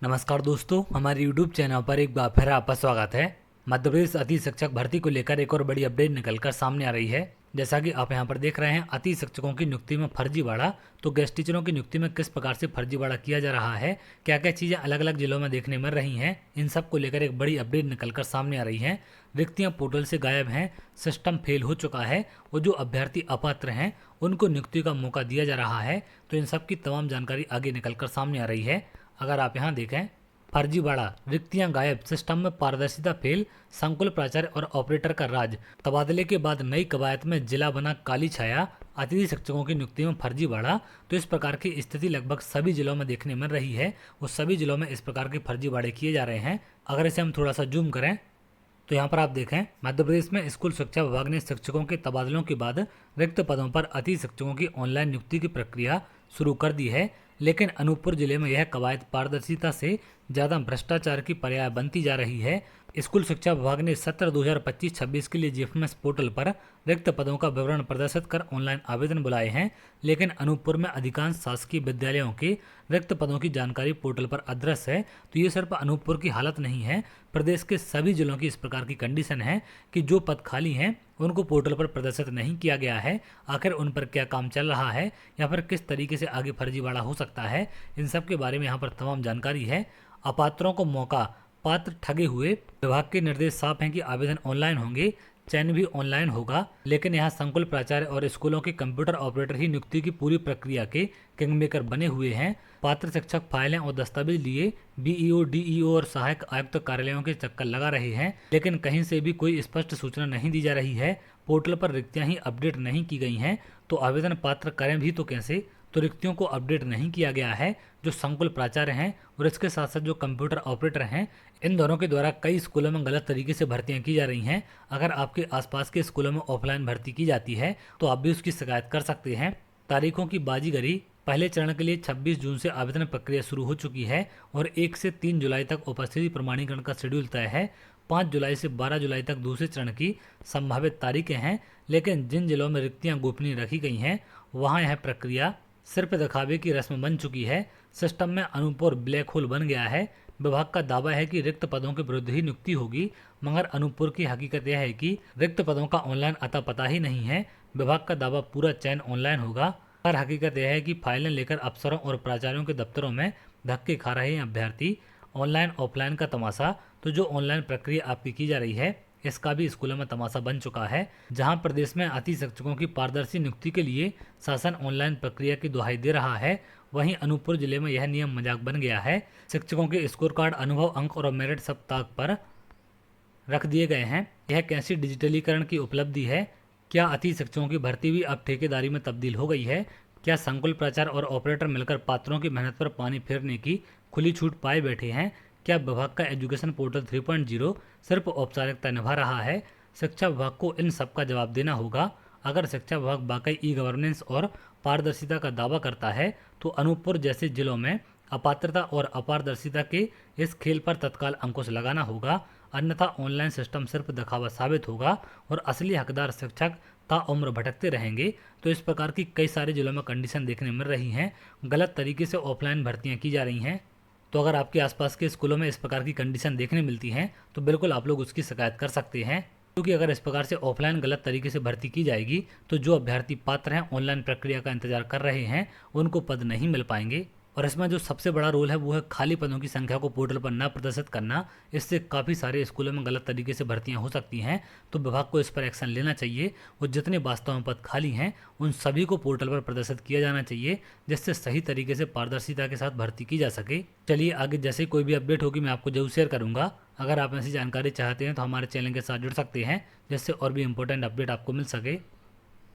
नमस्कार दोस्तों, हमारे YouTube चैनल पर एक बार फिर आपका स्वागत है। मध्य प्रदेश अति शिक्षक भर्ती को लेकर एक और बड़ी अपडेट निकलकर सामने आ रही है। जैसा कि आप यहां पर देख रहे हैं, अति शिक्षकों की नियुक्ति में फर्जीवाड़ा। तो गेस्ट टीचरों की नियुक्ति में किस प्रकार से फर्जीवाड़ा किया जा रहा है, क्या क्या चीज़ें अलग अलग जिलों में देखने मिल रही हैं, इन सब को लेकर एक बड़ी अपडेट निकलकर सामने आ रही है। रिक्तियाँ पोर्टल से गायब हैं, सिस्टम फेल हो चुका है और जो अभ्यर्थी अपात्र हैं उनको नियुक्ति का मौका दिया जा रहा है। तो इन सब की तमाम जानकारी आगे निकलकर सामने आ रही है। अगर आप यहाँ देखें, फर्जीवाड़ा, रिक्तियां गायब, सिस्टम में पारदर्शिता फेल, संकुल प्राचार्य और ऑपरेटर का राज, तबादले के बाद नई कवायद में जिला बना काली छाया, अतिथि शिक्षकों की नियुक्ति में फर्जीवाड़ा। तो इस प्रकार की स्थिति लगभग सभी जिलों में देखने मिल रही है और सभी जिलों में इस प्रकार के फर्जीवाड़े किए जा रहे हैं। अगर इसे हम थोड़ा सा जूम करें तो यहाँ पर आप देखें, मध्य प्रदेश में स्कूल शिक्षा विभाग ने शिक्षकों के तबादलों के बाद रिक्त पदों पर अतिथि शिक्षकों की ऑनलाइन नियुक्ति की प्रक्रिया शुरू कर दी है। लेकिन अनूपपुर जिले में यह कवायद पारदर्शिता से ज़्यादा भ्रष्टाचार की पर्याय बनती जा रही है। स्कूल शिक्षा विभाग ने सत्र 2025-26 के लिए जीएफएमएस पोर्टल पर रिक्त पदों का विवरण प्रदर्शित कर ऑनलाइन आवेदन बुलाए हैं। लेकिन अनूपपुर में अधिकांश शासकीय विद्यालयों के रिक्त पदों की जानकारी पोर्टल पर अदृश्य है। तो ये सिर्फ अनूपपुर की हालत नहीं है, प्रदेश के सभी जिलों की इस प्रकार की कंडीशन है कि जो पद खाली हैं उनको पोर्टल पर प्रदर्शित नहीं किया गया है। आखिर उन पर क्या काम चल रहा है या फिर किस तरीके से आगे फर्जीवाड़ा हो सकता है, इन सब के बारे में यहाँ पर तमाम जानकारी है। अपात्रों को मौका, पात्र ठगे हुए। विभाग के निर्देश साफ हैं कि आवेदन ऑनलाइन होंगे, चयन भी ऑनलाइन होगा। लेकिन यहाँ संकुल प्राचार्य और स्कूलों के कंप्यूटर ऑपरेटर ही नियुक्ति की पूरी प्रक्रिया के किंग मेकर बने हुए हैं। पात्र शिक्षक फाइलें और दस्तावेज लिए बीईओ, डीईओ और सहायक आयुक्त कार्यालयों के चक्कर लगा रहे हैं, लेकिन कहीं से भी कोई स्पष्ट सूचना नहीं दी जा रही है। पोर्टल पर रिक्तियां ही अपडेट नहीं की गई हैं, तो आवेदन पात्र करें भी तो कैसे। तो रिक्तियों को अपडेट नहीं किया गया है। जो संकुल प्राचार्य हैं और इसके साथ साथ जो कंप्यूटर ऑपरेटर हैं, इन दोनों के द्वारा कई स्कूलों में गलत तरीके से भर्तियां की जा रही हैं। अगर आपके आसपास के स्कूलों में ऑफलाइन भर्ती की जाती है तो आप भी उसकी शिकायत कर सकते हैं। तारीखों की बाजीगरी, पहले चरण के लिए 26 जून से आवेदन प्रक्रिया शुरू हो चुकी है और 1 से 3 जुलाई तक उपस्थिति प्रमाणीकरण का शेड्यूल तय है। 5 जुलाई से 12 जुलाई तक दूसरे चरण की संभावित तारीखें हैं। लेकिन जिन जिलों में रिक्तियां गोपनीय रखी गई हैं वहां यह प्रक्रिया सिर्फ दिखावे की रस्म बन चुकी है। सिस्टम में अनूपपुर ब्लैक होल बन गया है। विभाग का दावा है कि रिक्त पदों के विरुद्ध ही नियुक्ति होगी, मगर अनूपपुर की हकीकत यह है कि रिक्त पदों का ऑनलाइन अता पता ही नहीं है। विभाग का दावा पूरा चयन ऑनलाइन होगा, पर हकीकत यह है कि फाइलें लेकर अफसरों और प्राचार्यों के दफ्तरों में धक्के खा रहे हैं अभ्यर्थी। ऑनलाइन ऑफलाइन का तमाशा, तो जो ऑनलाइन प्रक्रिया आपकी की जा रही है इसका भी स्कूलों में तमाशा बन चुका है। जहां प्रदेश में अतिथि शिक्षकों की पारदर्शी नियुक्ति के लिए शासन ऑनलाइन प्रक्रिया की दुहाई दे रहा है, वहीं अनूपपुर जिले में यह नियम मजाक बन गया है। शिक्षकों के स्कोर कार्ड, अनुभव अंक और मेरिट सप्ताह पर रख दिए गए हैं। यह कैसी डिजिटलीकरण की उपलब्धि है। क्या अतिथि शिक्षकों की भर्ती भी अब ठेकेदारी में तब्दील हो गई है। क्या संकुल प्राचार्य और ऑपरेटर मिलकर पात्रों की मेहनत पर पानी फेरने की खुली छूट पाए बैठे हैं। क्या विभाग का एजुकेशन पोर्टल 3.0 सिर्फ औपचारिकता निभा रहा है। शिक्षा विभाग को इन सब का जवाब देना होगा। अगर शिक्षा विभाग वाकई ई गवर्नेंस और पारदर्शिता का दावा करता है तो अनूपपुर जैसे जिलों में अपात्रता और अपारदर्शिता के इस खेल पर तत्काल अंकुश लगाना होगा, अन्यथा ऑनलाइन सिस्टम सिर्फ दिखावा साबित होगा और असली हकदार शिक्षक ताउम्र भटकते रहेंगे। तो इस प्रकार की कई सारे जिलों में कंडीशन देखने मिल रही हैं, गलत तरीके से ऑफलाइन भर्तियां की जा रही हैं। तो अगर आपके आसपास के स्कूलों में इस प्रकार की कंडीशन देखने मिलती हैं तो बिल्कुल आप लोग उसकी शिकायत कर सकते हैं, क्योंकि अगर इस प्रकार से ऑफलाइन गलत तरीके से भर्ती की जाएगी तो जो अभ्यर्थी पात्र हैं, ऑनलाइन प्रक्रिया का इंतजार कर रहे हैं, उनको पद नहीं मिल पाएंगे। और इसमें जो सबसे बड़ा रोल है वो है खाली पदों की संख्या को पोर्टल पर न प्रदर्शित करना। इससे काफ़ी सारे स्कूलों में गलत तरीके से भर्तियां हो सकती हैं। तो विभाग को इस पर एक्शन लेना चाहिए और जितने वास्तव में पद खाली हैं उन सभी को पोर्टल पर प्रदर्शित किया जाना चाहिए, जिससे सही तरीके से पारदर्शिता के साथ भर्ती की जा सके। चलिए आगे जैसे कोई भी अपडेट होगी मैं आपको जरूर शेयर करूँगा। अगर आप ऐसी जानकारी चाहते हैं तो हमारे चैनल के साथ जुड़ सकते हैं, जिससे और भी इंपॉर्टेंट अपडेट आपको मिल सके।